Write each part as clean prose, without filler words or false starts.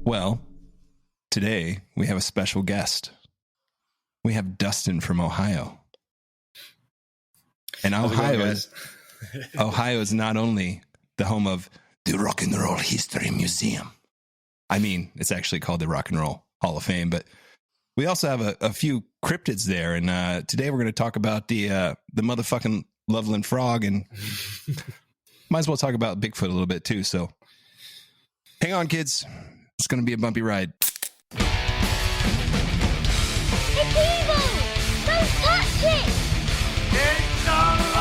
Well, today we have a special guest. We have dUSTIN from Ohio. And Ohio is not only the home of the Rock and Roll History Museum. I mean, it's actually called the Rock and Roll Hall of Fame, but we also have a few cryptids there. And today we're going to talk about the motherfucking Loveland Frog, and might as well talk about Bigfoot a little bit too. So hang on, kids. It's going to be a bumpy ride. It's evil! Don't touch it! It's alive!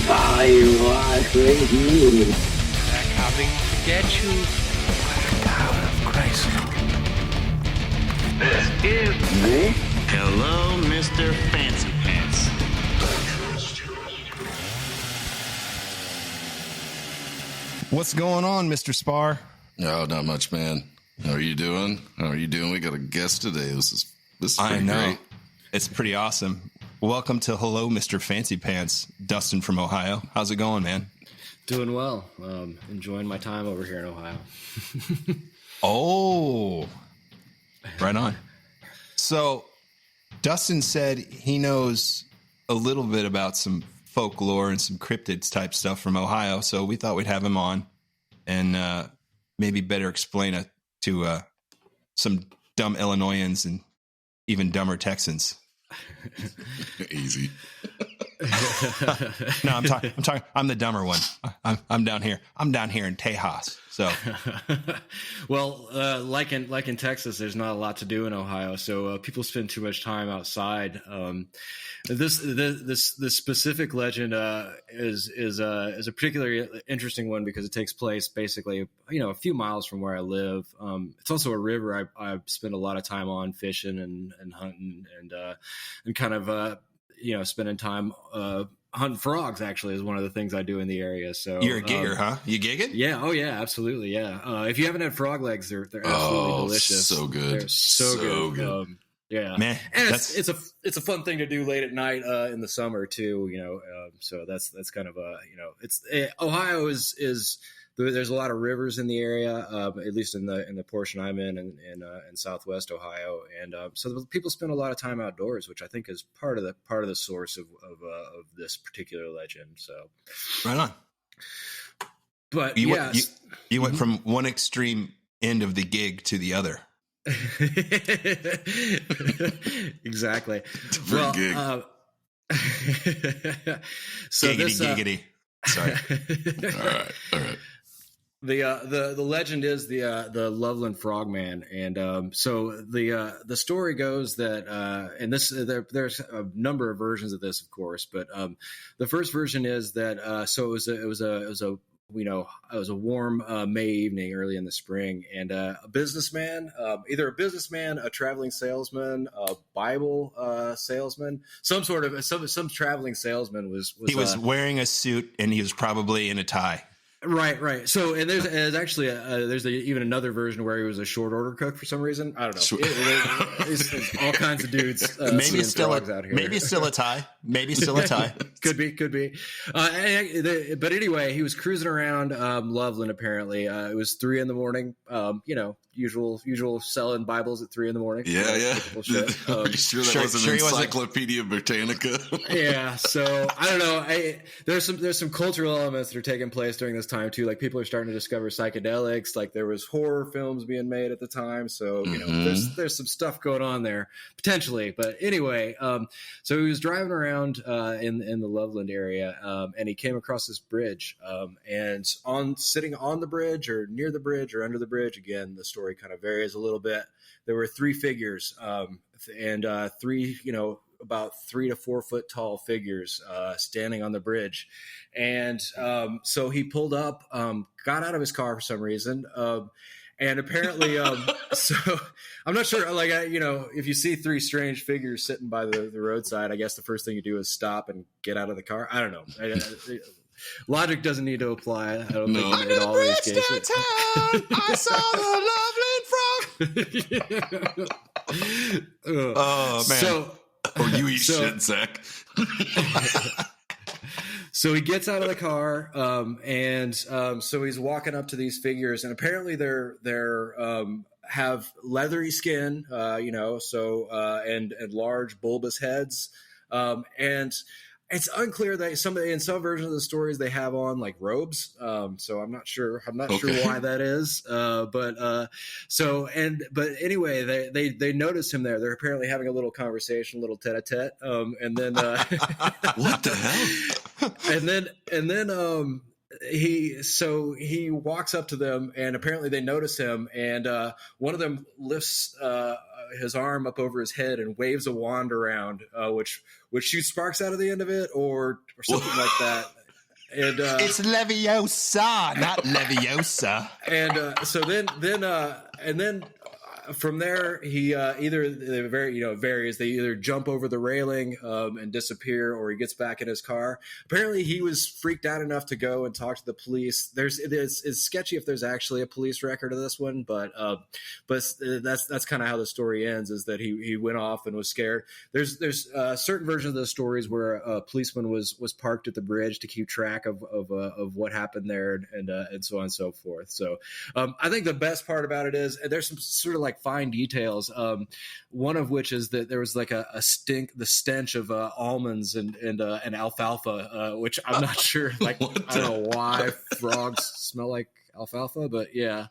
I was with you. They're coming to get you. Power of Christ. This is Me? Hello, Mr. Fancy Pants. What's going on, Mr. Spar? Oh, not much, man. How are you doing? We got a guest today. This is pretty great. It's pretty awesome. Welcome to Hello, Mr. Fancy Pants, dUSTIN from Ohio. How's it going, man? Doing well. Enjoying my time over here in Ohio. Oh, right on. So dUSTIN said he knows a little bit about some folklore and some cryptids type stuff from Ohio. So we thought we'd have him on and maybe better explain it to some dumb Illinoisans and even dumber Texans. Easy. No, I'm talking. I'm the dumber one. I'm down here. I'm down here in Tejas. So, Well, like in Texas, there's not a lot to do in Ohio, so people spend too much time outside. This specific legend is a particularly interesting one because it takes place basically a few miles from where I live. It's also a river I spend a lot of time on fishing and hunting and kind of spending time hunting frogs. Actually, is one of the things I do in the area. So you're a gigger, huh? You gigging? Yeah. Oh, yeah. Absolutely. Yeah. If you haven't had frog legs, they're absolutely delicious. So good. They're so good. Yeah, man. And it's a fun thing to do late at night in the summer too. So that's kind of Ohio is there's a lot of rivers in the area, at least in the portion I'm in Southwest Ohio, and so people spend a lot of time outdoors, which I think is part of the source of this particular legend. So, right on. But you went from one extreme end of the gig to the other. Exactly. Different gig. So giggity. Sorry. All right. The legend is the Loveland Frogman, and so the story goes that and there's a number of versions of this, of course, but the first version is that so it was a warm May evening early in the spring, and a businessman, either a businessman, a traveling salesman, a Bible salesman, some traveling salesman was wearing a suit and he was probably in a tie. Right. So, and there's actually even another version where he was a short order cook for some reason. I don't know. There's all kinds of dudes. Maybe still out here. Maybe still a tie. Could be. But anyway, he was cruising around Loveland. Apparently, it was 3 a.m. Usual selling Bibles at 3 a.m. Yeah. Are you sure that wasn't Encyclopedia Britannica? Yeah. So I don't know. There's some cultural elements that are taking place during this time too. Like people are starting to discover psychedelics. Like there was horror films being made at the time. So there's some stuff going on there potentially. But anyway, so he was driving around in the Loveland area, and he came across this bridge. And sitting on the bridge or near the bridge or under the bridge, again, the story kind of varies a little bit. There were 3 figures, and 3, about 3 to 4 foot tall figures standing on the bridge. And so he pulled up, got out of his car for some reason. And apparently, so I'm not sure, if you see 3 strange figures sitting by the roadside, I guess the first thing you do is stop and get out of the car. I don't know. Logic doesn't need to apply. I don't think in all these cases. I saw the Loveland Frog. Oh man! Or you eat shit, Zach. So he gets out of the car, and so he's walking up to these figures, and apparently they're have leathery skin, and large bulbous heads, and it's unclear that in some versions of the stories they have on like robes. So I'm not sure why that is. But anyway, they notice him there. They're apparently having a little conversation, a little tete-a-tete. And then What the hell? and then he walks up to them, and apparently they notice him, and one of them lifts his arm up over his head and waves a wand around, which shoots sparks out of the end of it, or something like that. And It's Leviosa, not Leviosa. And then from there, he varies. They either jump over the railing and disappear, or he gets back in his car. Apparently, he was freaked out enough to go and talk to the police. It's sketchy if there's actually a police record of this one, but that's kind of how the story ends. Is that he went off and was scared. There's certain versions of the stories where a policeman was parked at the bridge to keep track of what happened there, and so on and so forth. So I think the best part about it is there's some sort of like fine details. One of which is that there was like the stench of almonds and alfalfa, which I'm not sure. Like I don't know why frogs smell like alfalfa, but yeah.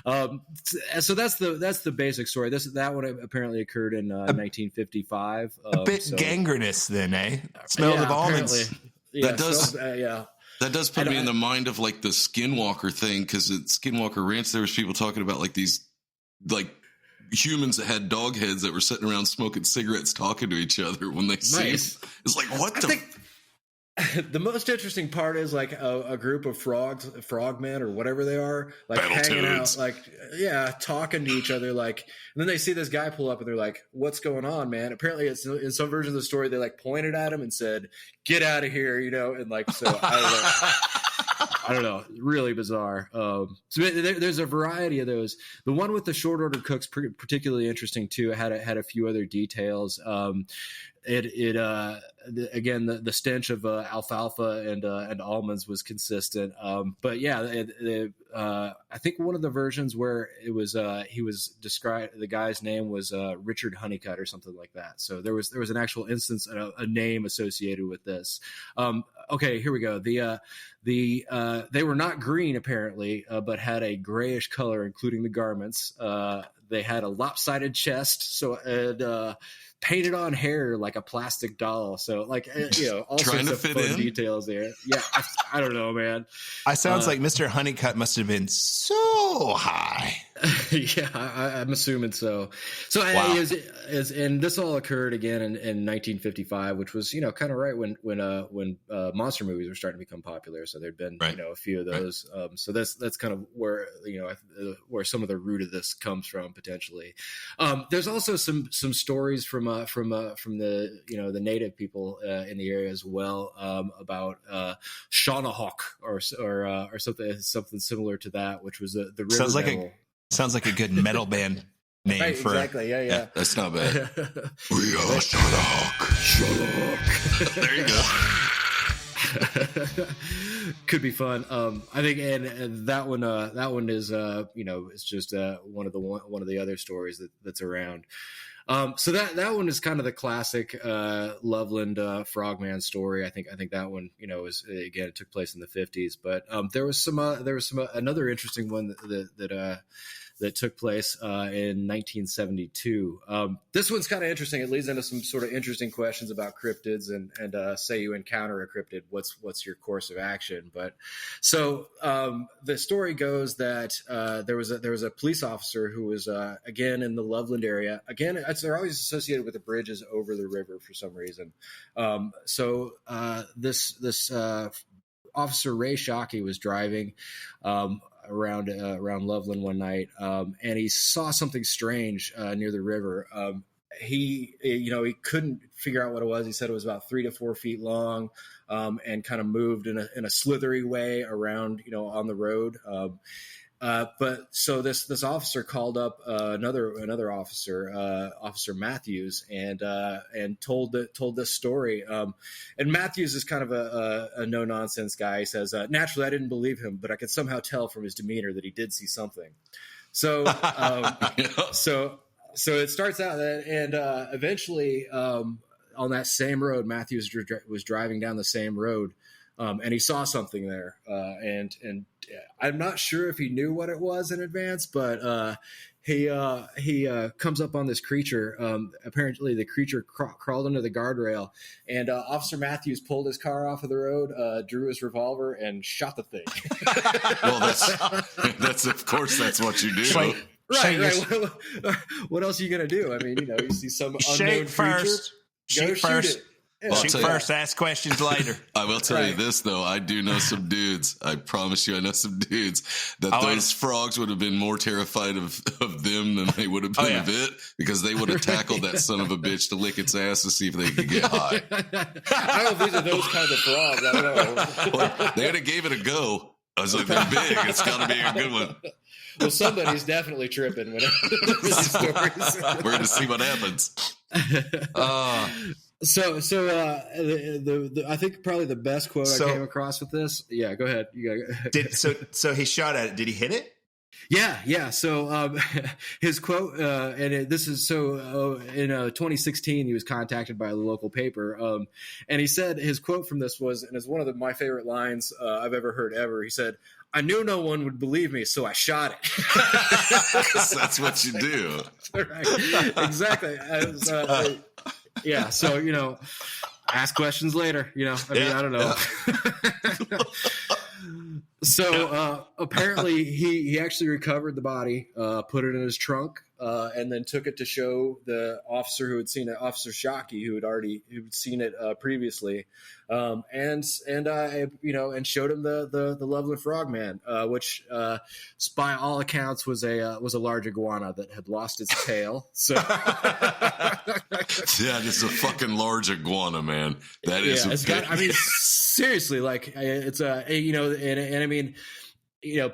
So that's the basic story. That one apparently occurred in 1955. A bit gangrenous, then, eh? Smells of almonds. Yeah, That does put me in the mind of like the Skinwalker thing, because at Skinwalker Ranch there was people talking about like these like humans that had dog heads that were sitting around smoking cigarettes talking to each other when they see him. It's like, what the most interesting part is like a group of frogmen or whatever they are, like hanging out, like talking to each other, like, and then they see this guy pull up and they're like, what's going on, man? Apparently it's in some version of the story they like pointed at him and said, get out of here, and like, so I don't know, really bizarre. So there's a variety of those. The one with the short order cooks particularly interesting too. It had a few other details. Again, the stench of alfalfa and almonds was consistent. But yeah, I think one of the versions where it was he was described, the guy's name was Richard Honeycutt or something like that. So there was an actual instance, a name associated with this. Okay, here we go. They were not green apparently, but had a grayish color, including the garments. They had a lopsided chest, so painted on hair like a plastic doll. So like, all sorts of fun details there. Yeah. I don't know, man. I sounds like Mr. Honeycutt must have been so high. Yeah, I'm assuming so. So wow. And this all occurred again in 1955, which was, kind of right when monster movies were starting to become popular. So there'd been, a few of those. So that's kind of where, where some of the root of this comes from potentially. There's also some stories from the, the native people in the area as well, about Shawnahawk or something similar to that, which was the river sounds like a good metal band name. Right, for exactly. Yeah. That's not bad. We are Shawnahawk. There you go. Could be fun. I think, and that one is it's just one of the other stories that's around. So that one is kind of the classic Loveland Frogman story. I think that one, is, again, it took place in the 50s. But there was another interesting one that took place in 1972. This one's kind of interesting. It leads into some sort of interesting questions about cryptids and say you encounter a cryptid, what's your course of action? But so the story goes that there was a police officer who was again in the Loveland area. Again, they're always associated with the bridges over the river for some reason. So this Officer Ray Shockey was driving around Loveland one night, and he saw something strange near the river. He couldn't figure out what it was. He said it was about 3 to 4 feet long, and kind of moved in a slithery way around, on the road. But so this officer called up another officer, Officer Matthews, and told this story. And Matthews is kind of a no nonsense guy. He says, naturally, I didn't believe him, but I could somehow tell from his demeanor that he did see something. So so it starts out that, and eventually on that same road, Matthews was driving down the same road. And he saw something there, and I'm not sure if he knew what it was in advance, but he comes up on this creature. Apparently, the creature crawled under the guardrail, and Officer Matthews pulled his car off of the road, drew his revolver, and shot the thing. Well, that's of course that's what you do. Right. What else are you gonna do? I mean, you see some unknown creature, go shoot it. Well, shoot first, ask questions later. I will tell you this, though. I do know some dudes. I promise you, I know some dudes that those frogs would have been more terrified of them than they would have been of it, because they would have tackled that son of a bitch to lick its ass to see if they could get high. I don't know if these are those kinds of frogs. I don't know. Well, they had to give it a go. I was like, they're big. It's got to be a good one. Well, somebody's definitely tripping when these stories. We're going to see what happens. So I think probably the best quote I came across with this. Yeah, go ahead. So he shot at it. Did he hit it? Yeah. So his quote, this is in 2016, he was contacted by the local paper, and he said his quote from this was, and it's one of my favorite lines I've ever heard ever. He said, "I knew no one would believe me, so I shot it." 'Cause that's what you do. Right. Exactly. Yeah, so ask questions later. I don't know. So apparently he actually recovered the body, put it in his trunk, and then took it to show the officer who had seen it, Officer Shockey, who'd seen it previously, and showed him the Loveland Frogman, which by all accounts was a large iguana that had lost its tail. So yeah, this is a fucking large iguana, man. That is. Seriously, like it's and I mean,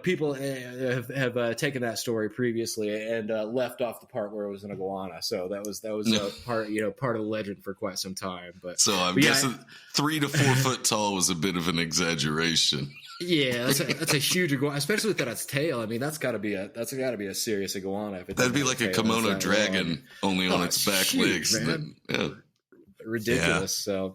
people have taken that story previously and left off the part where it was an iguana. So that was part of the legend for quite some time. But so I'm guessing 3 to 4 foot tall was a bit of an exaggeration. Yeah, that's a huge iguana, especially with its tail. I mean, that's got to be a serious iguana. That'd be like a kimono dragon, only on its back legs. Man. Yeah. Ridiculous. Yeah.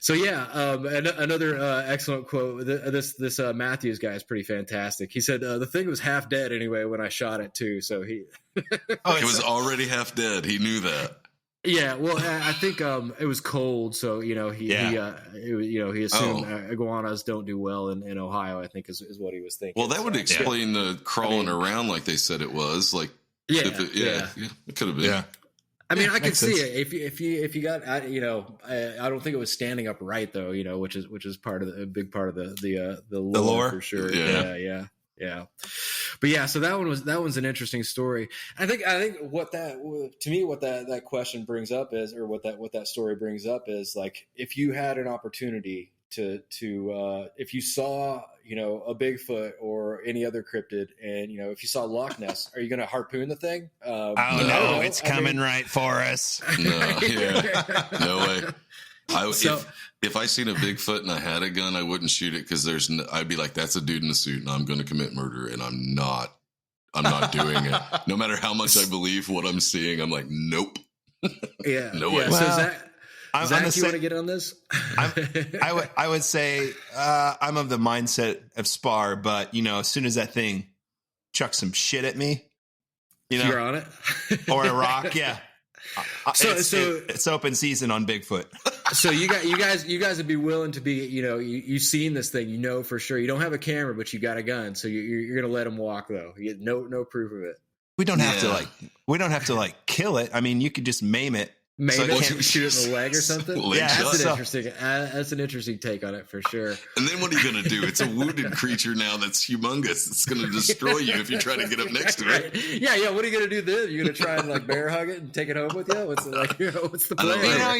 So yeah. Another excellent quote. This Matthews guy is pretty fantastic. He said the thing was half dead anyway when I shot it too. So he. It was already half dead. He knew that. Yeah, well, I think it was cold, so he assumed iguanas don't do well in Ohio. I think is what he was thinking. Well, that would explain the crawling around like they said it was. Like, it could have been. Yeah. I mean, I could see it if you got I don't think it was standing upright though, which is a big part of the lore for sure. Yeah. But yeah, so that one's an interesting story. I think what that question brings up is, or what that story brings up is, like, if you had an opportunity to if you saw a Bigfoot or any other cryptid, and if you saw Loch Ness, are you going to harpoon the thing? No, it's coming right for us. No way. If I seen a Bigfoot and I had a gun, I wouldn't shoot it, because I'd be like, that's a dude in a suit, and I'm going to commit murder, and I'm not doing it. No matter how much I believe what I'm seeing, I'm like, nope. Yeah, no way. So Zach, you want to get on this? I would say I'm of the mindset of Spar, but as soon as that thing chucks some shit at me, you're on it, or a rock, yeah. It's open season on Bigfoot. So you guys would be willing to be, you've seen this thing, for sure. You don't have a camera, but you got a gun, so you're going to let him walk though. You get no proof of it. We don't have to kill it. I mean, you could just maim it Maybe So it can't shoot it in the leg or something. Leg Yeah, shot. That's an interesting take on it for sure. And then what are you going to do? It's a wounded creature now that's humongous. It's going to destroy you if you try to get up next to it. Right. Yeah. What are you going to do then? You're going to try and like bear hug it and take it home with you? What's the I don't plan? know.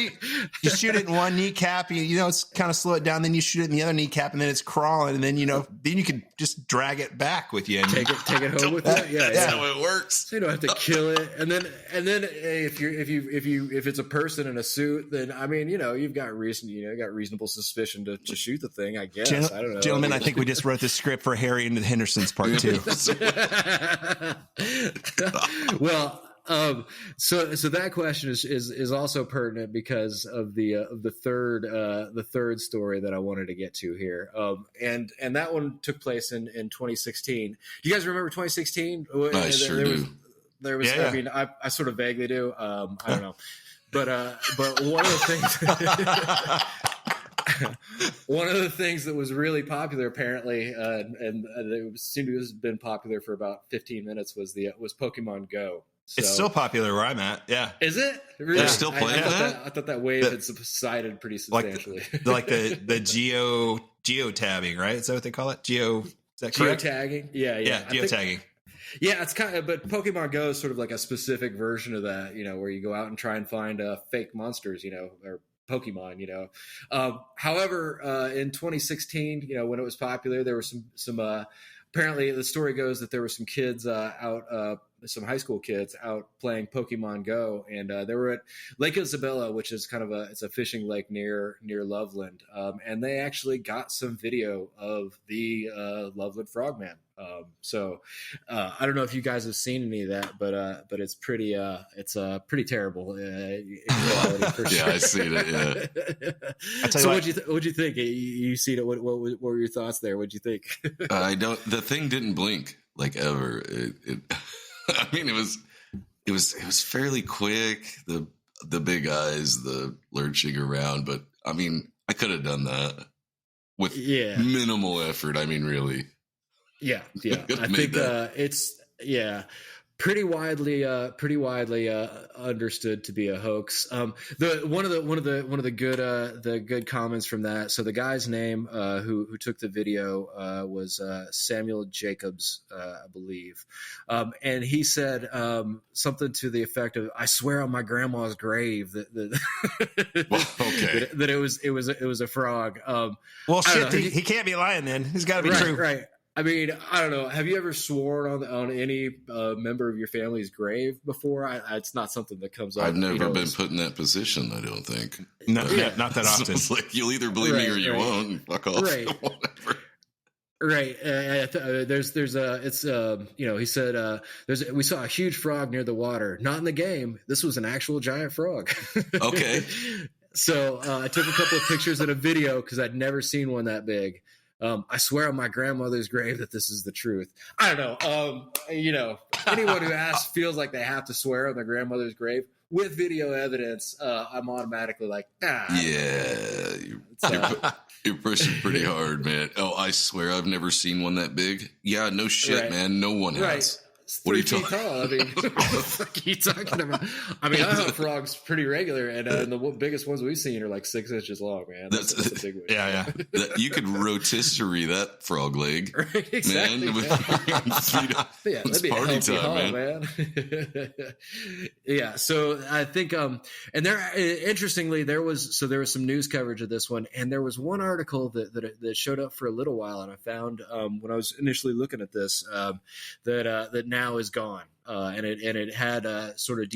You shoot it in one kneecap, it's kind of slow it down, then you shoot it in the other kneecap, and then it's crawling, and then then you can just drag it back with you and Take it home with you. Yeah. That's how it works. So you don't have to kill it, and then if it's a person in a suit, then I mean, you've got reasonable suspicion to shoot the thing. I guess I don't know, Gentlemen, I think we just wrote the script for Harry and the Hendersons Part 2. Well, so that question is also pertinent because of the third story that I wanted to get to here, and that one took place in 2016. Do you guys remember 2016? I sure do. There was, Yeah. I mean, I sort of vaguely do. I don't know, but one of the things. One of the things that was really popular, apparently, and it seemed to have been popular for about 15 minutes, was Pokemon Go. So, It's still popular where I'm at. Yeah. is it? Really? They're still playing that? I thought that wave had subsided pretty substantially. Like the geo-tabbing, right? Is that what they call it? Is that correct? Geotagging? Yeah. Yeah, geotagging. Yeah, it's kind of, but Pokemon Go is sort of like a specific version of that, where you go out and try and find fake monsters, or Pokemon, However, in 2016, when it was popular, there were some apparently the story goes that there were some kids out, some high school kids out playing Pokemon Go, and they were at Lake Isabella, which is kind of it's a fishing lake near Loveland, and they actually got some video of the Loveland Frogman. So I don't know if you guys have seen any of that, but it's pretty terrible in reality for sure. Yeah, I seen it. Yeah. So what'd you think? You seen it? What were your thoughts there? What'd you think? The thing didn't blink like ever. I mean, it was fairly quick. The big eyes, the lurching around, but I mean, I could have done that with minimal effort. I mean, really. Yeah. I think it's pretty widely understood to be a hoax. One of the good comments from that. So the guy's name who took the video was Samuel Jacobs, I believe, and he said something to the effect of, "I swear on my grandma's grave that that it was a frog." Well, shit, he can't be lying then. He's got to be true, right? I mean, I don't know. Have you ever sworn on any member of your family's grave before? It's not something that comes up. I've never been put in that position. I don't think. Not that often. It's like you'll either believe me or you won't. Fuck off. Right. Whatever. Right. He said, we saw a huge frog near the water, not in the game. This was an actual giant frog. Okay. So I took a couple of pictures and a video because I'd never seen one that big. I swear on my grandmother's grave that this is the truth. I don't know. Anyone who asks feels like they have to swear on their grandmother's grave with video evidence. I'm automatically like, yeah, you're pushing pretty hard, man. Oh, I swear I've never seen one that big. Yeah, no shit, man. No one has. Right. What are you 3 feet tall. I mean, what the fuck are you talking about? I mean, I hunt frogs pretty regular, and the biggest ones we've seen are like 6 inches long, man. That's a big one. Yeah. You could rotisserie that frog leg, right, exactly, man. Yeah, that'd be a healthy haul, man. Yeah, so I think, and there, interestingly, there was some news coverage of this one, and there was one article that showed up for a little while, and I found when I was initially looking at this that now is gone, and it had sort of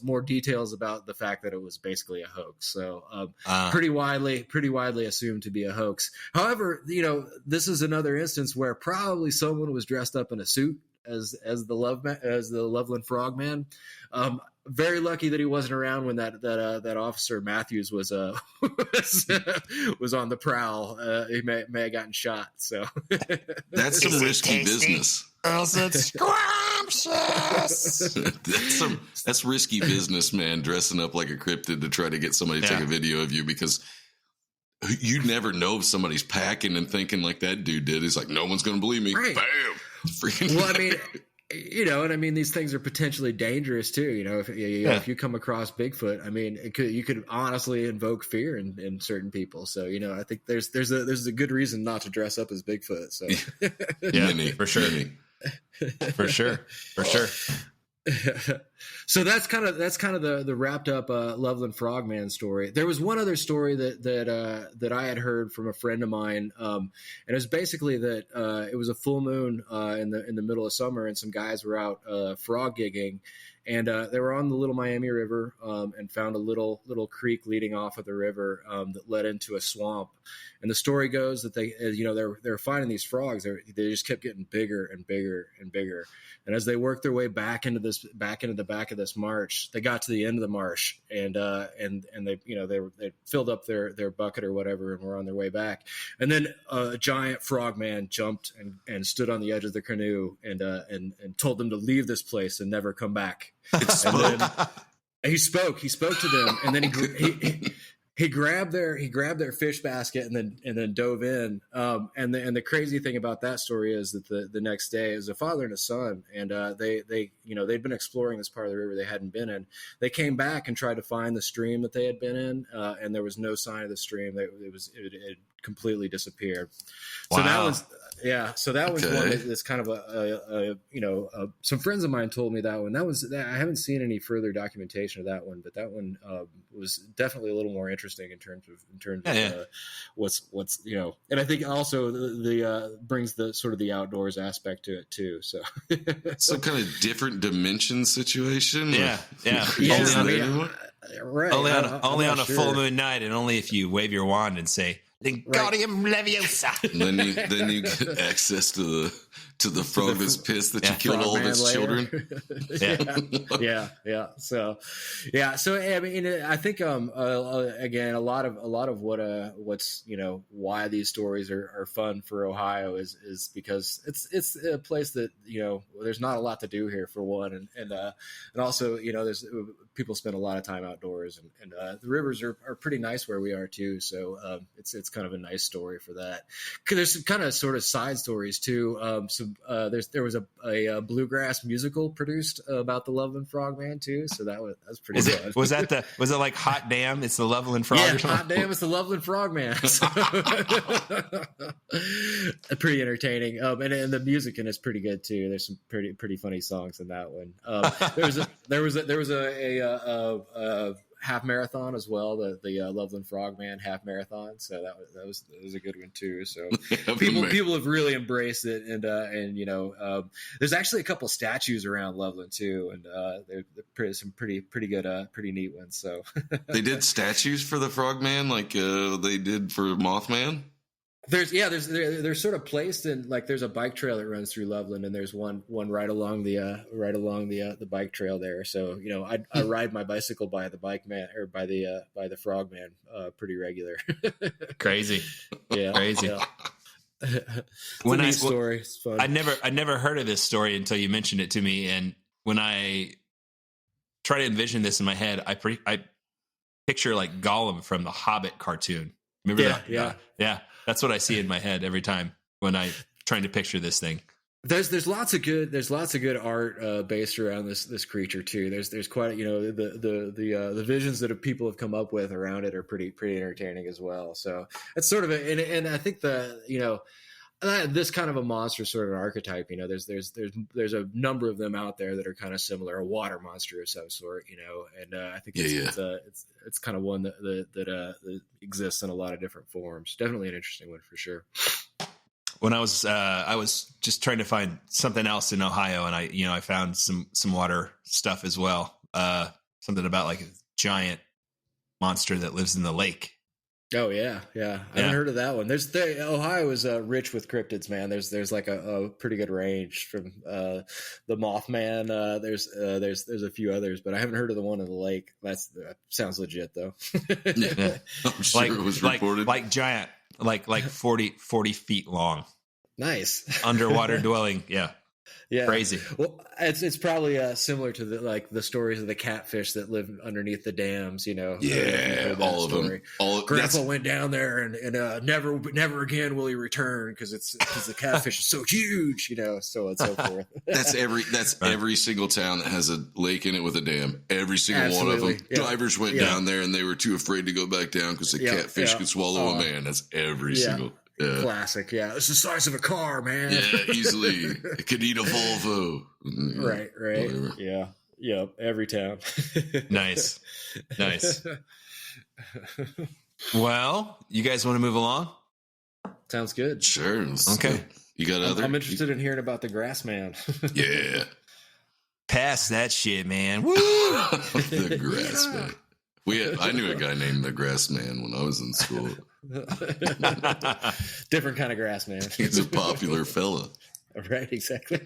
more details about the fact that it was basically a hoax. So pretty widely assumed to be a hoax. However, this is another instance where probably someone was dressed up in a suit as the Loveland Frogman. Very lucky that he wasn't around when that officer Matthews was was on the prowl. He may have gotten shot. So that's some risky business. That's risky business, man. Dressing up like a cryptid to try to get somebody to take a video of you, because you never know if somebody's packing and thinking like that dude did. He's like, no one's going to believe me. Right. Bam. Freaking. Well, I mean, And I mean, these things are potentially dangerous too. If you come across Bigfoot, I mean, you could honestly invoke fear in certain people. So, I think there's a good reason not to dress up as Bigfoot. So, yeah, for sure. For sure. So that's kind of the wrapped up Loveland Frogman story. There was one other story that I had heard from a friend of mine, and it was basically that it was a full moon in the middle of summer, and some guys were out frog gigging, and they were on the Little Miami River and found a little creek leading off of the river that led into a swamp. And the story goes that they were finding these frogs. They just kept getting bigger and bigger and bigger. And as they worked their way back into the back of this marsh, they got to the end of the marsh, and they filled up their bucket or whatever, and were on their way back. And then a giant frogman jumped and stood on the edge of the canoe and told them to leave this place and never come back. And then he spoke to them, and then he grabbed their fish basket and then dove in. And the crazy thing about that story is that the next day, it was a father and a son, and they'd been exploring this part of the river they hadn't been in. They came back and tried to find the stream that they had been in, and there was no sign of the stream. It had completely disappeared. Wow. So that was one that's kind of some friends of mine told me that one. I haven't seen any further documentation of that one, but that one was definitely a little more interesting in terms of what's and I think also the brings the sort of the outdoors aspect to it too. So some kind of different dimension situation. Yeah. Right. Only on a full moon night, and only if you wave your wand and say Wingardium Leviosa. And then you get access to the frog that's pissed that you killed all of its children. Yeah. So I mean, I think again, a lot of what's why these stories are fun for Ohio is because it's a place that there's not a lot to do here, for one, and also there's people spend a lot of time outdoors, and the rivers are pretty nice where we are too. So it's kind of a nice story for that. There's some kind of sort of side stories too. There was a bluegrass musical produced about the Loveland Frogman too. So that was pretty fun. Was it like Hot Damn? It's the Loveland Frog. Yeah, Hot Damn, it's the Loveland Frogman. Pretty entertaining. And the music in it's pretty good too. There's some pretty funny songs in that one. There was a half marathon as well, the Loveland Frogman half marathon. So that was a good one too. So people have really embraced it, and there's actually a couple statues around Loveland too, and they're some pretty good, pretty neat ones. So they did statues for the Frogman like they did for Mothman. They're sort of placed in, like, there's a bike trail that runs through Loveland, and there's one right along the bike trail there. So I ride my bicycle by the bike man, or by the Frogman pretty regular. Crazy. Yeah, crazy. Yeah. It's story. It's fun. I never heard of this story until you mentioned it to me, and when I try to envision this in my head, I picture like Gollum from the Hobbit cartoon. Remember that? Yeah. That's what I see in my head every time when I'm trying to picture this thing. There's lots of good art based around this creature too. There's quite the visions that people have come up with around it are pretty entertaining as well. So it's sort of and I think this kind of a monster sort of an archetype. There's a number of them out there that are kind of similar. A water monster of some sort, and I think it's kind of one that exists in a lot of different forms. Definitely an interesting one for sure. When I was just trying to find something else in Ohio, and I found some water stuff as well. Something about like a giant monster that lives in the lake. Oh yeah. I haven't heard of that one. Ohio is rich with cryptids, man. There's like a pretty good range from the Mothman. There's a few others, but I haven't heard of the one in the lake. That sounds legit though. Yeah. I'm sure it was reported. Like giant, like 40 feet long. Nice Underwater dwelling. Yeah. Yeah. Crazy. Well, it's probably similar to the stories of the catfish that live underneath the dams. Yeah, all of them. Grandpa went down there and never again will he return because the catfish is so huge. So on and so forth. That's every single town that has a lake in it with a dam. Every single one of them. Yeah. Divers went down there and they were too afraid to go back down because the catfish could swallow a man. That's every single. Yeah. Classic, yeah. It's the size of a car, man. Yeah, easily. It could eat a Volvo. Right. Whatever. Yeah. Yep. Every town. Nice. Well, you guys want to move along? Sounds good. Sure. Okay. You got other? I'm interested in hearing about the grass man. Yeah. Pass that shit, man. Woo! The grass man. I knew a guy named the Grass Man when I was in school. Different kind of grass man. He's a popular fella. Right, exactly.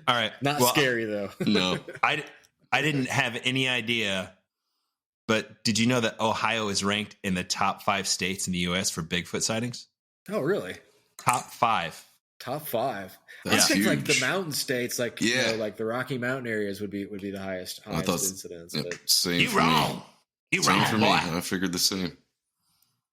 All right. Not scary though. No. I didn't have any idea, but did you know that Ohio is ranked in the top 5 states in the U.S. for Bigfoot sightings? Oh, really? Top 5. Top 5. That's I think huge. like the mountain states, like Yeah. like the Rocky Mountain areas would be the highest I thought incidence. yeah, But same You for wrong. me. You Same wrong, for me. boy. I figured the same.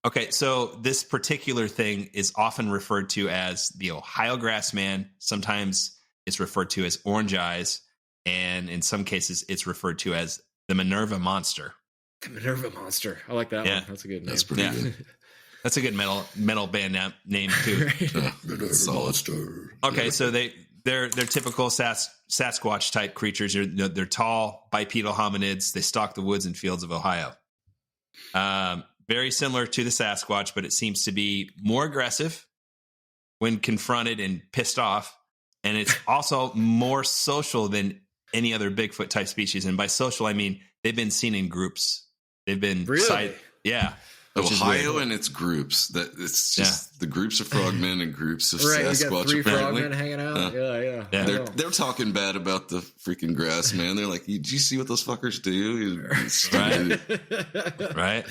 Okay, so this particular thing is often referred to as the Ohio grass man. Sometimes it's referred to as orange eyes, and in some cases it's referred to as the Minerva monster. the Minerva monster. I like that Yeah. one. That's a good name. That's pretty Yeah. good. That's a good metal band name too. Solid. Okay, so they're typical Sasquatch type creatures. They're tall bipedal hominids. They stalk the woods and fields of Ohio. Very similar to the Sasquatch, but it seems to be more aggressive when confronted and pissed off. And it's also more social than any other Bigfoot type species. And by social, I mean they've been seen in groups. They've been Really? Yeah. which is Ohio weird. and its groups. That it's just the groups of frogmen and groups of Right, you Sasquatch. got 3 apparently. frogmen hanging out. Yeah. Yeah. They're talking bad about the freaking grass man. They're like, "Did you see what those fuckers do?" Right.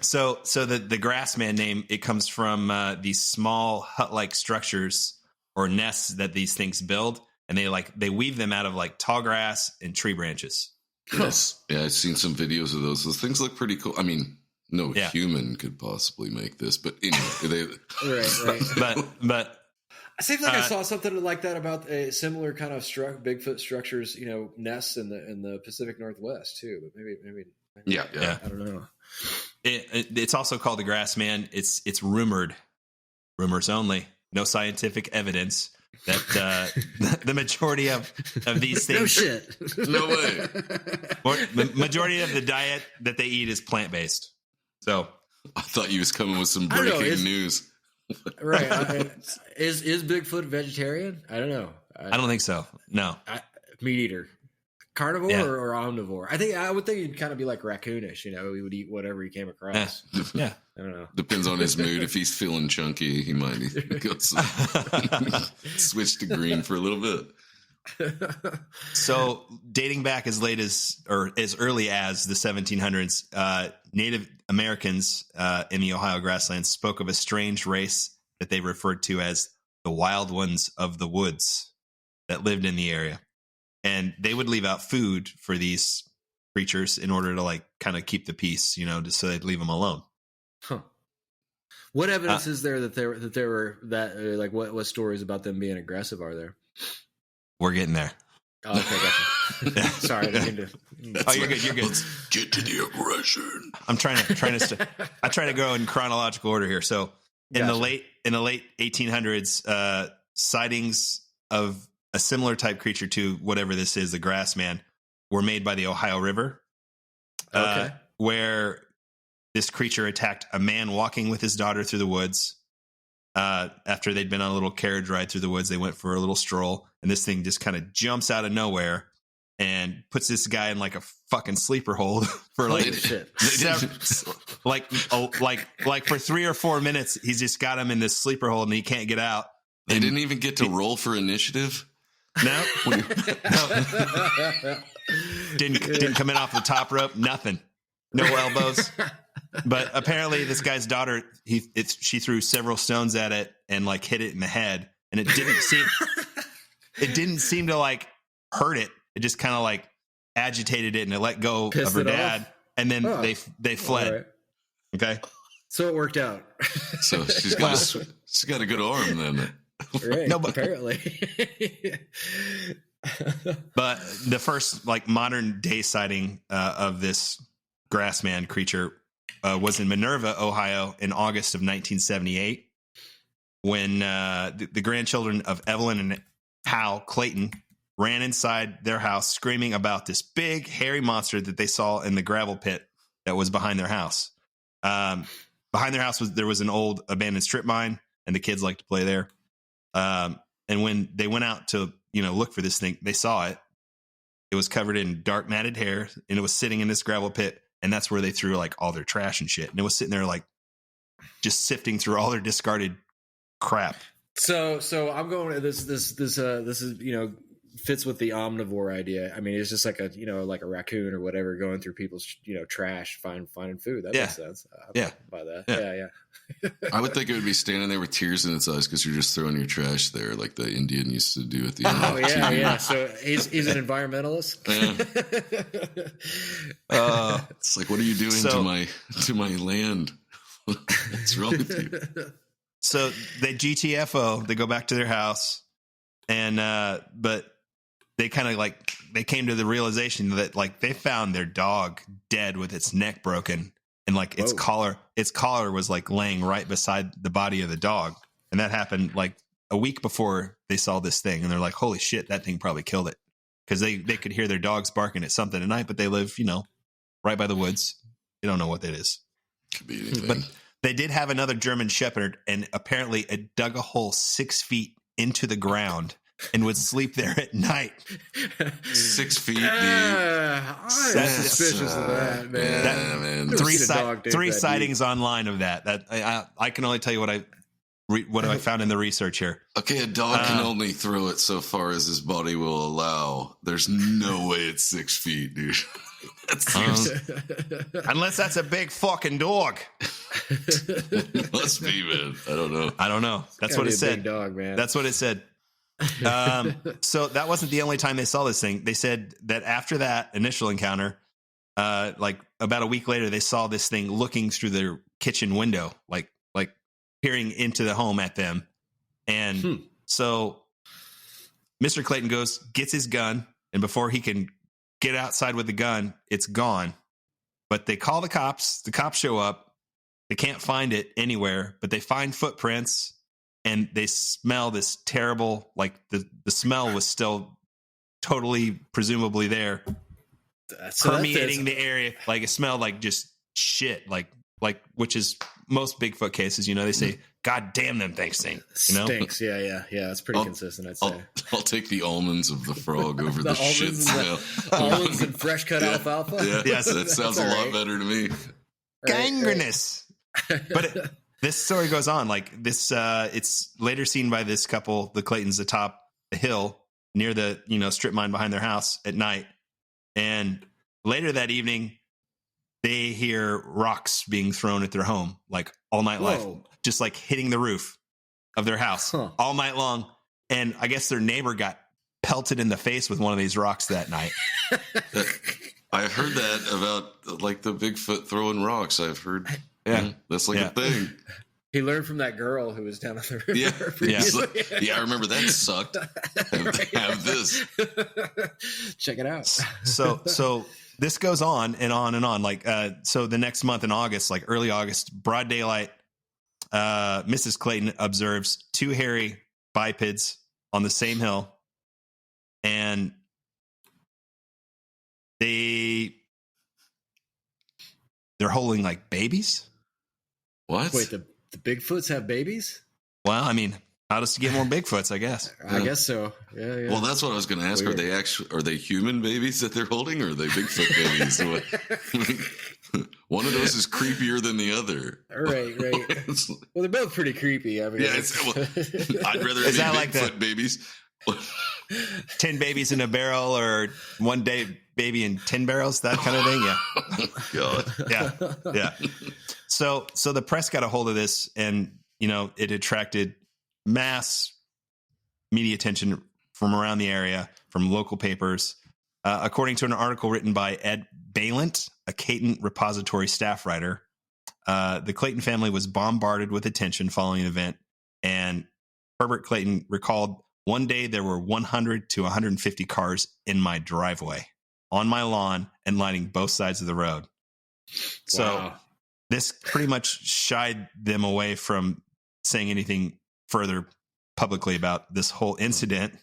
So the grass man name, it comes from these small hut-like structures or nests that these things build, and they weave them out of like tall grass and tree branches. Yes. Yeah, I've seen some videos of those. Those things look pretty cool. I mean, no human could possibly make this, but anyway, Right. But It seems like I saw something like that about a similar kind of Bigfoot structures, nests in the Pacific Northwest too. But maybe yeah. I don't know. it's also called the grass man. It's rumors only, no scientific evidence that the majority of these things. No shit. No way. Or the majority of the diet that they eat is plant based. So I thought you was coming with some I don't know, breaking news. Right. I mean, is Bigfoot vegetarian? I don't know. I don't think so. No. Meat eater, carnivore Yeah. or omnivore? I would think he'd kind of be like raccoonish. He would eat whatever he came across. Yeah. I don't know. Depends on his mood. If he's feeling chunky, he might go switch to green for a little bit. So dating back as late as or as early as the 1700s, Native Americans in the Ohio grasslands spoke of a strange race that they referred to as the wild ones of the woods that lived in the area. And they would leave out food for these creatures in order to kind of keep the peace, just so they'd leave them alone. Huh. What evidence is there that there were what stories about them being aggressive are there? We're getting there. Oh, okay, gotcha. Sorry, I didn't mean to. You're good. You're good. Let's get to the aggression. I'm trying to I try to go in chronological order here. So in the late 1800s, sightings of a similar type creature to whatever this is, the grass man, were made by the Ohio River. Okay. Where this creature attacked a man walking with his daughter through the woods. After they'd been on a little carriage ride through the woods, they went for a little stroll, and this thing just kind of jumps out of nowhere and puts this guy in like a fucking sleeper hold for Holy shit. like for 3 or 4 minutes. He's just got him in this sleeper hold, and he can't get out. They didn't even get to roll for initiative. No, didn't come in off the top rope. Nothing. No elbows. But apparently, this guy's daughter, she threw several stones at it and hit it in the head, and it didn't seem it didn't seem to like hurt it. It just kind of like agitated it, and it let go Pissed of her it dad, off? and then Oh. they fled. All right. Okay. So it worked out. So she's got a good arm then. Right. No, but- apparently. But the first like modern day sighting of this grassman creature was in Minerva, Ohio, in August of 1978, when the grandchildren of Evelyn and Hal Clayton ran inside their house screaming about this big hairy monster that they saw in the gravel pit that was behind their house. Behind their house there was an old abandoned strip mine, and the kids liked to play there. And when they went out to look for this thing, they saw it. It was covered in dark matted hair, and it was sitting in this gravel pit, and that's where they threw like all their trash and shit. And it was sitting there like just sifting through all their discarded crap. So I'm going. This is fits with the omnivore idea. I mean, it's just like a raccoon or whatever going through people's finding food. That makes sense. Yeah. By that. Yeah. Yeah. I would think it would be standing there with tears in its eyes because you're just throwing your trash there, like the Indian used to do at the end. Oh yeah, yeah. So he's an environmentalist. It's like, what are you doing to my land? What's wrong with you? So they GTFO. They go back to their house, and but they kind of like they came to the realization that like they found their dog dead with its neck broken. And like its collar was like laying right beside the body of the dog. And that happened like a week before they saw this thing. And they're like, holy shit, that thing probably killed it. Because they could hear their dogs barking at something at night, but they live, right by the woods. They don't know what that is. Could be anything. But they did have another German Shepherd, and apparently it dug a hole 6 feet into the ground and would sleep there at night. 6 feet deep. I'm suspicious of that, man. Yeah, man. Three sightings online of that. I can only tell you what I found in the research here. Okay, a dog can only throw it so far as his body will allow. There's no way it's 6 feet, dude. Unless that's a big fucking dog. Must be, man. I don't know. That's what it said. Big dog, man. That's what it said. So that wasn't the only time they saw this thing. They said that after that initial encounter, like about a week later, they saw this thing looking through their kitchen window, like peering into the home at them. And so Mr. Clayton gets his gun, and before he can get outside with the gun, it's gone. But they call the cops. The cops show up. They can't find it anywhere, but they find footprints. And they smell this terrible, like the smell was still totally presumably there, permeating the area. Like it smelled like just shit, like which is most Bigfoot cases. They say, "God damn them things stink." Stinks. Yeah. It's pretty consistent. I'd say. I'll take the almonds of the frog over the shit smell. Almonds and fresh cut alfalfa. Yeah, yes, that sounds a lot better to me. Gangrenous, but. This story goes on like this. It's later seen by this couple, the Claytons, atop a hill near the strip mine behind their house at night. And later that evening, they hear rocks being thrown at their home like all night long, just like hitting the roof of their house all night long. And I guess their neighbor got pelted in the face with one of these rocks that night. I heard that about like the Bigfoot throwing rocks. I've heard. Yeah, that's like a thing. He learned from that girl who was down on the river. Yeah. I remember that sucked. Have this. Check it out. So this goes on and on and on. Like, so the next month in August, like early August, broad daylight, Mrs. Clayton observes 2 hairy bipeds on the same hill, and they're holding like babies. What? Wait, the Bigfoots have babies? Well, I mean, how does to get more Bigfoots? I guess. I guess so. Yeah. Well, that's what I was going to ask. Weird. Are they human babies that they're holding, or are they Bigfoot babies? One of those is creepier than the other. Right. Well, they're both pretty creepy. I mean, yeah. I'd rather is have that Bigfoot like babies. 10 babies in a barrel, or one day baby in 10 barrels, that kind of thing. Yeah. God. Yeah. So the press got a hold of this, and it attracted mass media attention from around the area, from local papers. According to an article written by Ed Balint, a Clayton repository staff writer, the Clayton family was bombarded with attention following the event, and Herbert Clayton recalled, one day there were 100 to 150 cars in my driveway, on my lawn, and lining both sides of the road. So this pretty much shied them away from saying anything further publicly about this whole incident.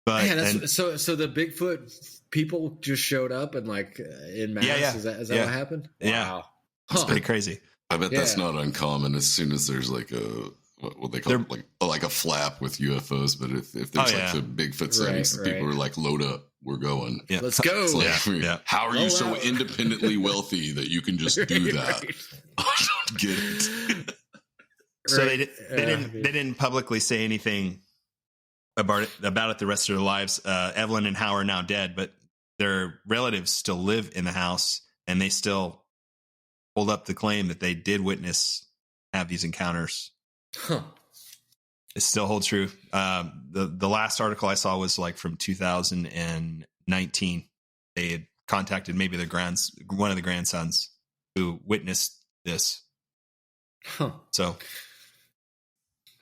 But so the Bigfoot people just showed up and like in mass. Yeah. Is that what happened? Wow. Yeah, it's pretty crazy. I bet that's not uncommon. As soon as there's like what they call like a flap with UFOs, but if there's the Bigfoot sightings, people are like, load up, we're going. Yeah. Let's go. Like, how are you so independently wealthy that you can just do that? I don't get it. So they didn't publicly say anything about it the rest of their lives. Evelyn and Hal are now dead, but their relatives still live in the house, and they still hold up the claim that they did have these encounters. Huh. It still holds true. The last article I saw was like from 2019. They had contacted maybe one of the grandsons who witnessed this. Huh. So,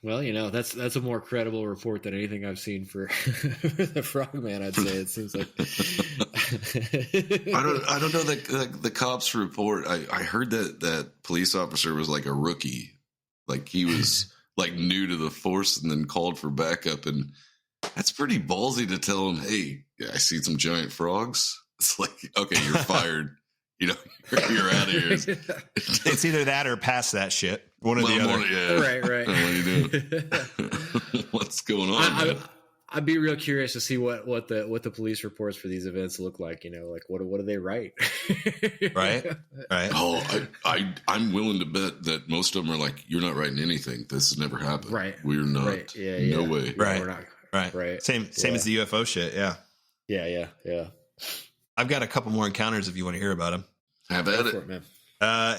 well, that's a more credible report than anything I've seen for the Frogman. I'd say it seems like. I don't know the cops report. I heard that police officer was like a rookie, like he was like new to the force, and then called for backup, and that's pretty ballsy to tell him, "Hey, I see some giant frogs." It's like, okay, you're fired. You're out of here. It's either that or pass that shit. One or the other. Yeah. Right. What are you doing? What's going on? I'd be real curious to see what the police reports for these events look like. Like what do they write? Right. Oh, I'm willing to bet that most of them are like, you're not writing anything. This has never happened. Right. We're not. Right. Yeah. No way. Right. We're not. Right. Same as the UFO shit. Yeah. Yeah. I've got a couple more encounters if you want to hear about them. Have at it. Man.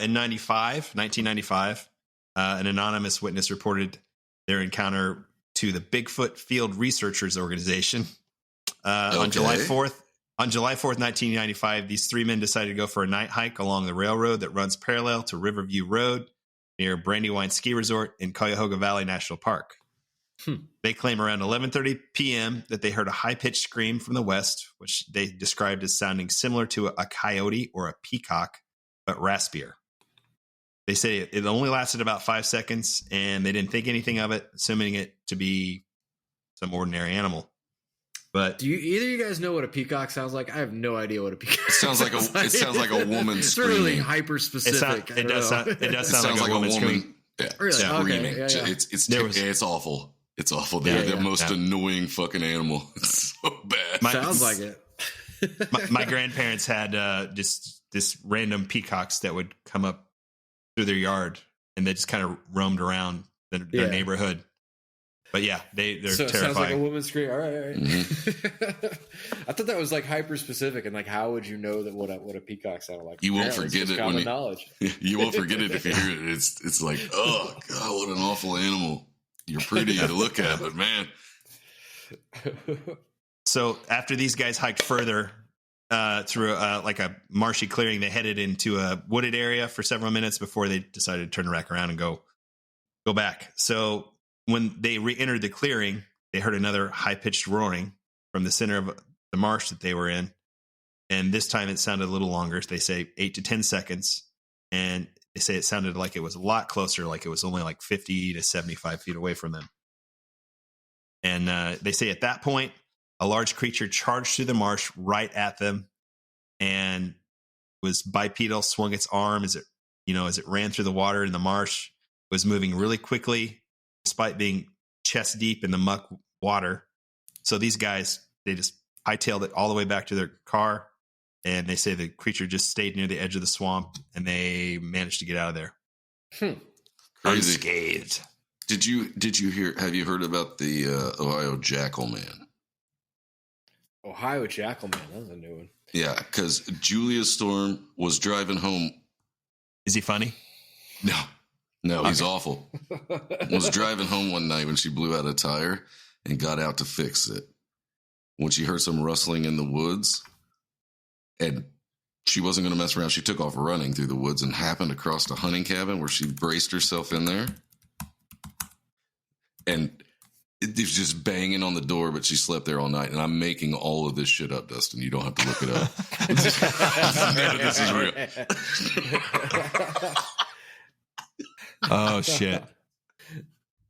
In 1995, an anonymous witness reported their encounter to the Bigfoot Field Researchers Organization. On July 4th, 1995, these three men decided to go for a night hike along the railroad that runs parallel to Riverview Road near Brandywine Ski Resort in Cuyahoga Valley National Park. They claim around 11:30 p.m. that they heard a high-pitched scream from the west, which they described as sounding similar to a coyote or a peacock, but raspier. They say it only lasted about 5 seconds, and they didn't think anything of it, assuming it to be some ordinary animal. But do either of you guys know what a peacock sounds like? I have no idea what a peacock sounds like. It sounds like a woman it's screaming. Really hyper specific. It does sound like a woman screaming. Yeah, really? Screaming. Okay. Yeah. It's awful. It's awful. They're the most annoying fucking animal. It's so bad. Sounds like it. my grandparents had just this random peacocks that would come up through their yard, and they just kind of roamed around their neighborhood. But yeah, they're so terrifying. It sounds like a woman scream. All right. Mm-hmm. I thought that was like hyper specific, and like, how would you know that what a peacock sounded like? You won't forget it when knowledge. You won't forget it if you hear it. It's like, oh god, what an awful animal. You're pretty to look at, but man. So after these guys hiked further through like a marshy clearing, they headed into a wooded area for several minutes before they decided to turn back around and go back. So when they re-entered the clearing, they heard another high-pitched roaring from the center of the marsh that they were in. And this time it sounded a little longer. They say 8 to 10 seconds. And they say it sounded like it was a lot closer, like it was only like 50 to 75 feet away from them. And they say at that point, a large creature charged through the marsh right at them and was bipedal, swung its arm as it ran through the water in the marsh, was moving really quickly despite being chest deep in the muck water. So these guys, they just hightailed it all the way back to their car. And they say the creature just stayed near the edge of the swamp, and they managed to get out of there unscathed. Did you hear? Have you heard about the Ohio Jackal Man? Ohio Jackal Man, that was a new one. Yeah, because Julia Storm was driving home. Is he funny? No, he's awful. Was driving home one night when she blew out a tire and got out to fix it. when she heard some rustling in the woods, and she wasn't going to mess around. She took off running through the woods and happened across a hunting cabin where she braced herself in there. And it was just banging on the door, but she slept there all night. And I'm making all of this shit up, Dustin. You don't have to look it up. None of this is real. Oh, shit.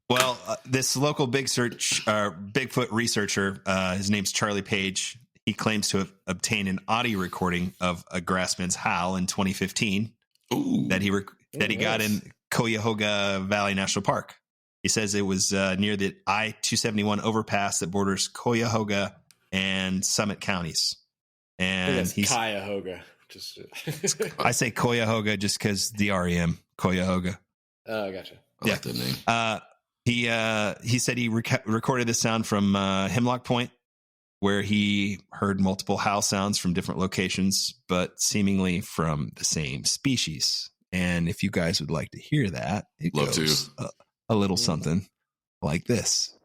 Well, this local Bigfoot researcher, his name's Charlie Page. He claims to have obtained an audio recording of a grassman's howl in 2015 that he got in Cuyahoga Valley National Park. He says it was near the I-271 overpass that borders Cuyahoga and Summit counties. And he's Cuyahoga. I say Cuyahoga just because the REM Cuyahoga. Oh, gotcha. I like that name. He said he recorded this sound from Hemlock Point, where he heard multiple howl sounds from different locations, but seemingly from the same species. And if you guys would like to hear that, it goes a little something like this.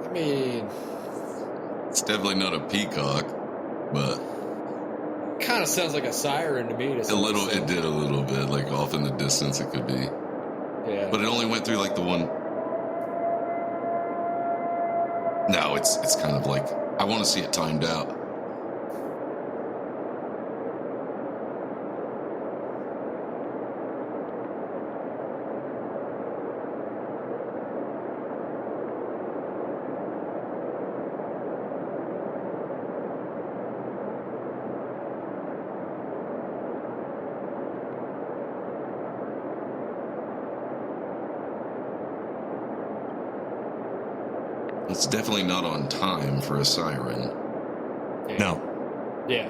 I mean, It's definitely not a peacock, but kind of sounds like a siren to me. it did a little bit, like off in the distance it could be. Yeah. But it only went through like the one. No, it's kind of like, I want to see it timed out. It's definitely not on time for a siren. Yeah. No. Yeah.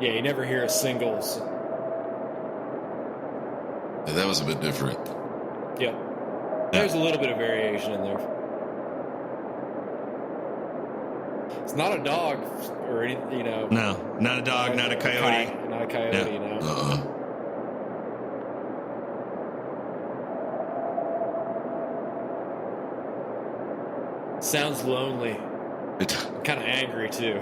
Yeah, you never hear a single. Yeah, that was a bit different. Yep. There's a little bit of variation in there. It's not a dog or anything, you know. No, not a dog, not a coyote. Not a coyote, Yeah. you know. Sounds lonely. Kind of angry too.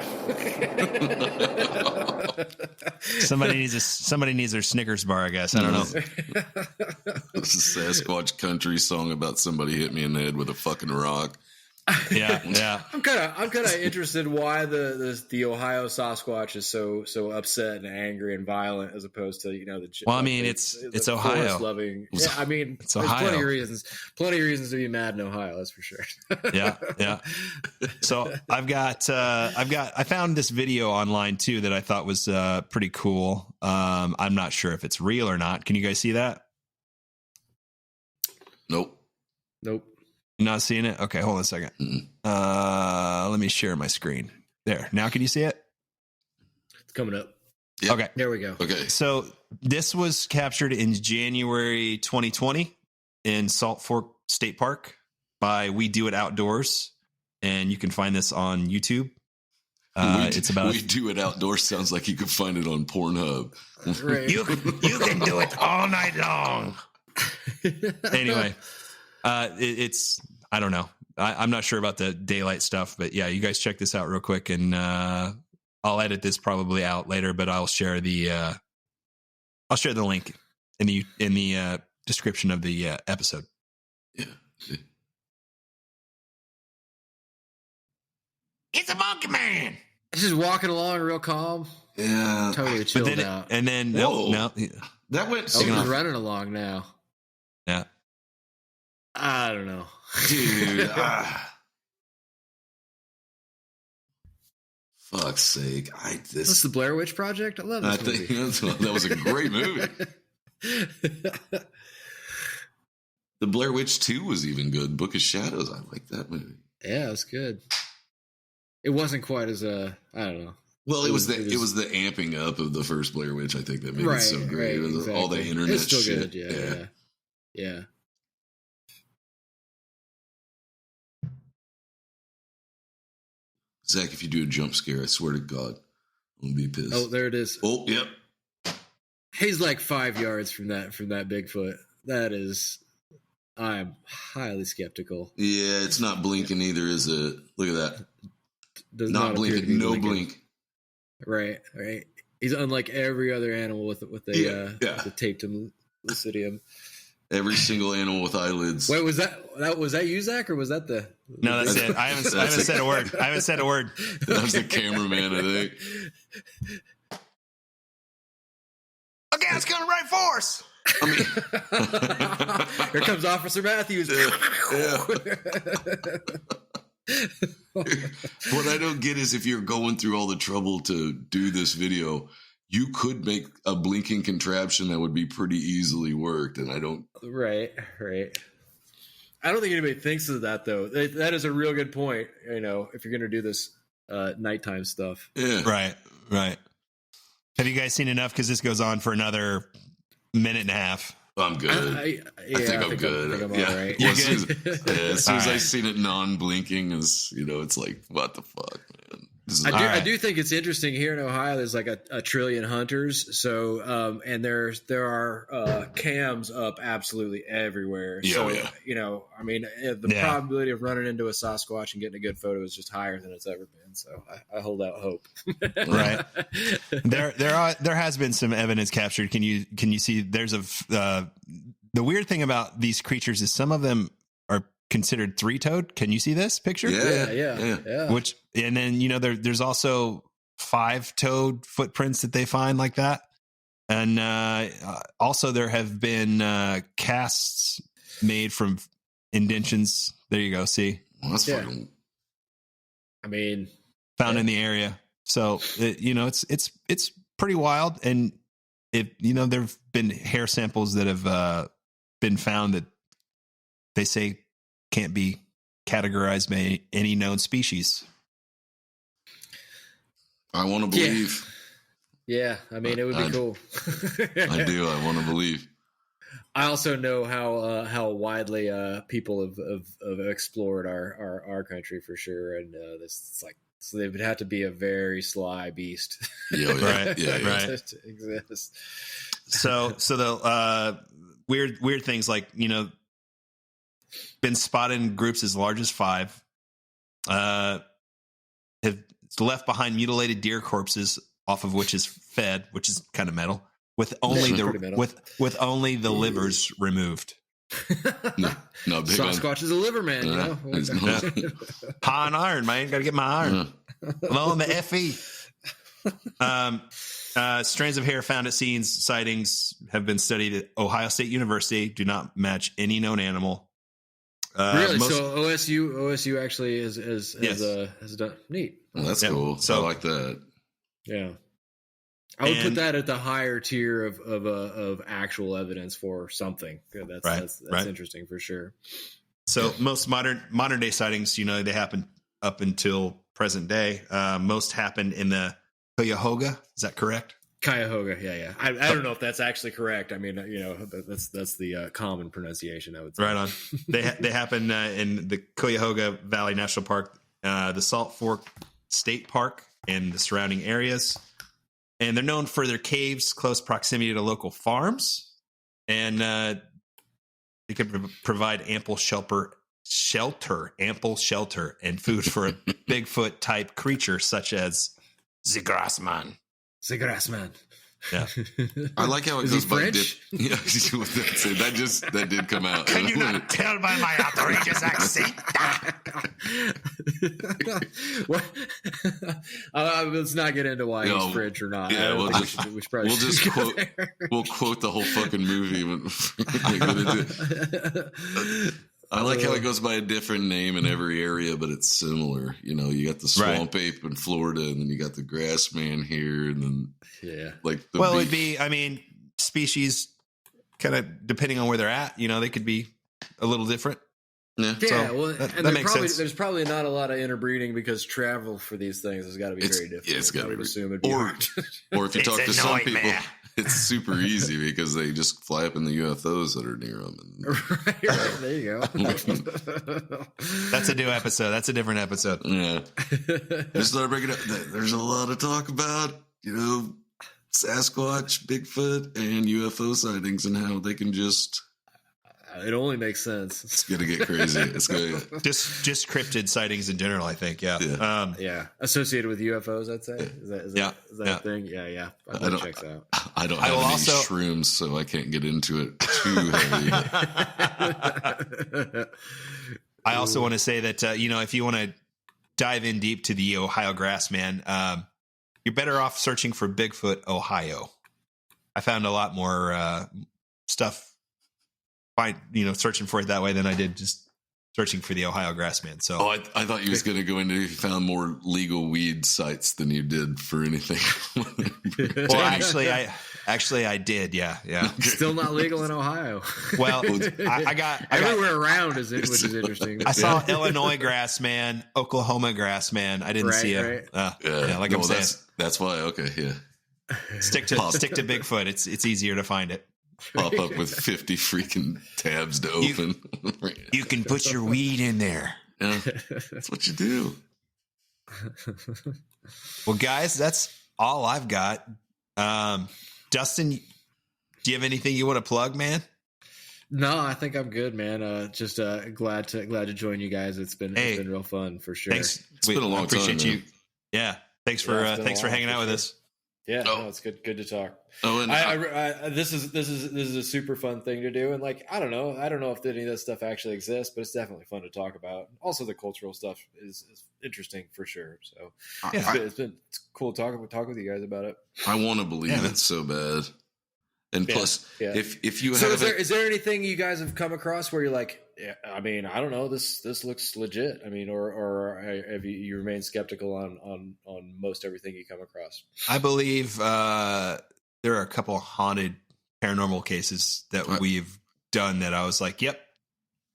Somebody needs their Snickers bar, I guess. I don't know. It's a Sasquatch country song about somebody hit me in the head with a fucking rock. Yeah. I'm kind of interested why the Ohio Sasquatch is so upset and angry and violent as opposed to the. Well, I mean, it's Ohio. Loving. Yeah, I mean, it's there's Ohio. plenty of reasons to be mad in Ohio. That's for sure. Yeah. So I found this video online too that I thought was pretty cool. I'm not sure if it's real or not. Can you guys see that? Nope. Not seeing it? Okay, hold on a second. Let me share my screen. There. Now can you see it? It's coming up. Yep. Okay. There we go. Okay. So this was captured in January 2020 in Salt Fork State Park by We Do It Outdoors. And you can find this on YouTube. It's about We Do It Outdoors sounds like you could find it on Pornhub. Right. you can do it all night long. Anyway, it's I don't know. I'm not sure about the daylight stuff, but yeah, you guys check this out real quick, and I'll edit this probably out later, but I'll share the link in the description of the episode. Yeah. It's a monkey man. Just walking along real calm. Yeah. Totally chilled out. And then Whoa. no, That went Oh, he's super. running along now. yeah. I don't know. Dude. Fuck's sake. This is the Blair Witch Project? I love I this think movie. that was a great movie. The Blair Witch 2 was even good. Book of Shadows. I like that movie. Yeah, it was good. It wasn't quite as I don't know. Well, it was the amping up of the first Blair Witch, I think, that made it so great. Right, It was all the exactly. internet It's still shit. good, yeah. Zach, if you do a jump scare, I swear to God, I'm gonna be pissed. Oh, there it is. Oh, yep. He's like 5 yards from that Bigfoot. That is, I'm highly skeptical. Yeah, it's not blinking either, is it? Look at that. Does Not appear to blinking, be no blinking. blink. Right. He's unlike every other animal with the taped lucidium. Every single animal with eyelids. Wait, was that you, Zach, or was that the? No, that's it. I haven't said a word. I haven't said a word. That was the cameraman, I think. Okay, it's coming right for us. I mean, Here comes Officer Matthews. yeah. What I don't get is if you're going through all the trouble to do this video, you could make a blinking contraption that would be pretty easily worked, and I don't. Right. I don't think anybody thinks of that, though. That is a real good point. If you're going to do this nighttime stuff. Yeah. Right. Have you guys seen enough? Because this goes on for another minute and a half. I'm good. I think I'm good. I think I'm yeah. all right. Well, as soon as I right. seen it non-blinking, it's like, what the fuck, man? I do think it's interesting here in Ohio. There's like a trillion hunters, so and there are cams up absolutely everywhere. Yeah, so yeah. I mean, the probability of running into a Sasquatch and getting a good photo is just higher than it's ever been. So I hold out hope. Right. There has been some evidence captured. Can you see? There's the weird thing about these creatures is some of them are considered three-toed. Can you see this picture? Yeah. Which, and then there's also 5-toed footprints that they find like that, and also there have been casts made from indentions. There you go. See, well, that's fucking. I mean, found in the area. So it's pretty wild, and there've been hair samples that have been found that they say can't be categorized by any known species. I want to believe. Yeah, I mean, it would be cool. I do. I want to believe. I also know how widely people have explored our country for sure, and it's like, so they would have to be a very sly beast. Yeah. Right. To exist. So the weird things like been spotted in groups as large as 5. Have left behind mutilated deer corpses, off of which is fed, which is kind of metal, with only with only the livers removed. No, big Sasquatch is a liver man. High on iron, man. Got to get my iron. Low on the FE. Strands of hair found at sightings have been studied at Ohio State University. Do not match any known animal. Really? So OSU actually has done neat. Well, that's cool. So I like that. Yeah, I would put that at the higher tier of actual evidence for something. That's interesting for sure. So most modern day sightings, they happen up until present day. Most happened in the Cuyahoga. Is that correct? Cuyahoga, yeah. I don't know if that's actually correct. I mean, that's the common pronunciation, I would say. Right on. They happen in the Cuyahoga Valley National Park, the Salt Fork State Park, and the surrounding areas. And they're known for their caves, close proximity to local farms, and they could provide ample shelter, and food for a Bigfoot type creature such as the Grassman. The Grassman. Yeah. I like how it Is goes he by French? Yeah, that did come out. Can you not tell by my outrageous accent? What? Let's not get into why he's French or not. Yeah, we'll quote the whole fucking movie. I like how it goes by a different name in every area, but it's similar. You got the swamp ape in Florida, and then you got the grass man here, and then it'd be, species kind of depending on where they're at. They could be a little different. Yeah. Yeah, So, well, that and makes sense. there's probably not a lot of interbreeding because travel for these things has got to be very difficult. Yeah, it's got to I would be. assume it'd be Or, hard. or if you talk It's to a some people, nightmare. it's super easy because they just fly up in the UFOs that are near them. right, there you go. That's a new episode. That's a different episode. Yeah. Just thought I'd bring it up. There's a lot of talk about, Sasquatch, Bigfoot, and UFO sightings and how they can just. It only makes sense. It's going to get crazy. It's going to. Just cryptid sightings in general, I think. Yeah. Yeah. Yeah, associated with UFOs, I'd say. Is that Yeah, a thing? Yeah. That checks out. I don't I have will any also- shrooms, so I can't get into it too heavy. I also want to say that, if you want to dive in deep to the Ohio Grassman, you're better off searching for Bigfoot, Ohio. I found a lot more stuff searching for it that way than I did just searching for the Ohio Grassman. So, I thought you was going to go into if you found more legal weed sites than you did for anything. well, actually, I did. Yeah. Still not legal in Ohio. Well, I got Everywhere around which is interesting. I saw Illinois Grassman, Oklahoma Grassman. I didn't see it. Yeah, like I'm saying, that's why. Okay, yeah. Stick to Bigfoot. It's easier to find it. Pop up with 50 freaking tabs to open. You can put your weed in there. Yeah, that's what you do. Well, guys, that's all I've got. Dustin, do you have anything you want to plug, man? No, I think I'm good, man. Just glad to join you guys. It's been real fun for sure. Thanks. It's been a long time. Appreciate you. Man. Yeah. Thanks for hanging out with us. Yeah, no, it's good to talk. Oh, and this is a super fun thing to do, and I don't know if any of that stuff actually exists, but it's definitely fun to talk about. Also, the cultural stuff is interesting for sure. So it's cool talking with you guys about it. I want to believe it so bad. And plus, if you so have is there anything you guys have come across where you're like, I mean, I don't know, this looks legit. I mean, or have you remain skeptical on most everything you come across? I believe there are a couple of haunted paranormal cases that we've done that I was like, yep,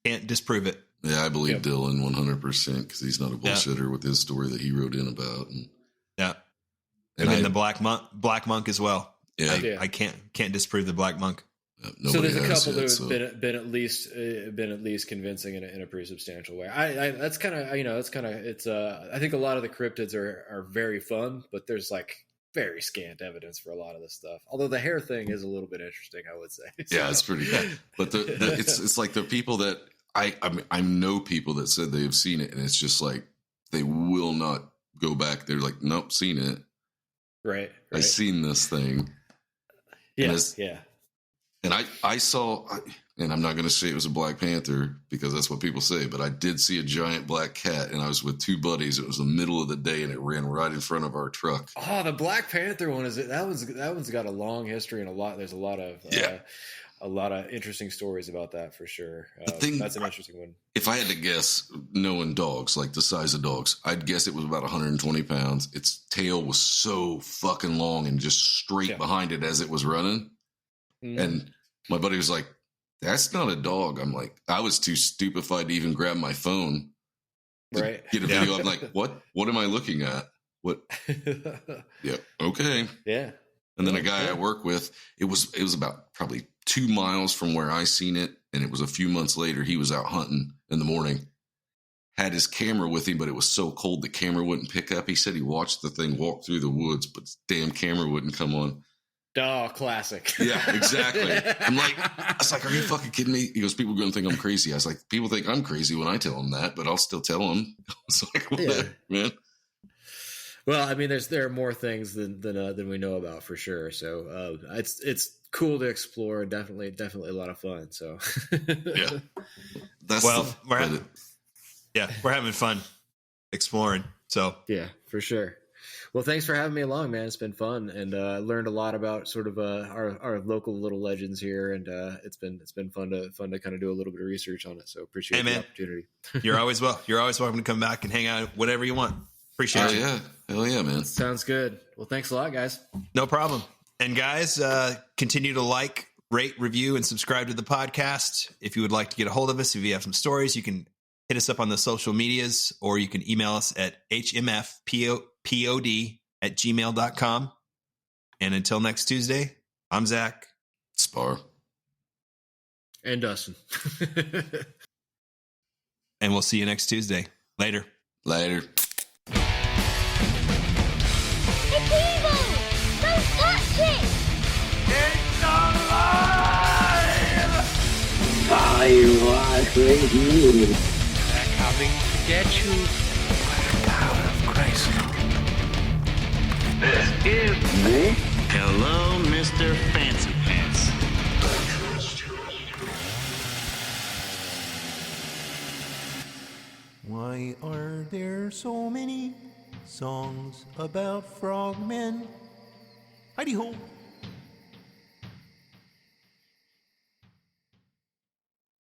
can't disprove it. Yeah, I believe Dylan 100% because he's not a bullshitter with his story that he wrote in about. And then the Black Monk as well. Yeah, I can't disprove the Black Monk. So there's a couple that have been at least convincing in a pretty substantial way. That's kind of it's I think a lot of the cryptids are very fun, but there's very scant evidence for a lot of this stuff. Although the hair thing is a little bit interesting, I would say. Yeah, it's pretty good. But it's like the people that I know people that said they have seen it, and it's just they will not go back. They're like, nope, seen it. Right. I seen this thing. Yeah. And I saw, and I'm not going to say it was a Black Panther because that's what people say, but I did see a giant black cat, and I was with two buddies. It was the middle of the day, and it ran right in front of our truck. Oh, the Black Panther one that one's got a long history and there's a lot of interesting stories about that for sure. That's an interesting one. If I had to guess, knowing dogs, like the size of dogs, I'd guess it was about 120 pounds. Its tail was so fucking long and just straight behind it as it was running. Mm. And my buddy was like, that's not a dog. I'm like, I was too stupefied to even grab my phone to get a video. I'm like, what am I looking at? What? Yeah. Okay. Yeah. And then a guy I work with, it was about probably 2 miles from where I seen it. And it was a few months later, he was out hunting in the morning, had his camera with him, but it was so cold the camera wouldn't pick up. He said he watched the thing walk through the woods, but his damn camera wouldn't come on. Oh, classic. Yeah, exactly. I was like, are you fucking kidding me? He goes, people are going to think I'm crazy. I was like, people think I'm crazy when I tell them that, but I'll still tell them. I was like, whatever, man. Well, I mean, there are more things than we know about for sure. So it's cool to explore. Definitely a lot of fun. So yeah, we're having fun exploring. So yeah, for sure. Well, thanks for having me along, man. It's been fun, and learned a lot about sort of our local little legends here, and it's been fun to kind of do a little bit of research on it. So appreciate the opportunity. You're always welcome to come back and hang out whatever you want. Appreciate it. Yeah, hell yeah, man. Sounds good. Well, thanks a lot, guys. No problem. And guys, continue to like, rate, review, and subscribe to the podcast. If you would like to get a hold of us, if you have some stories, you can hit us up on the social medias, or you can email us at hmfpod@gmail.com. And until next Tuesday, I'm Zach. Spar. And Dustin. And we'll see you next Tuesday. Later. Later. It's evil! Don't touch it! I was with you. They're coming to get you. God of Christ. Hello, Mr. Fancy Pants. Why are there so many songs about frogmen? Heidi ho!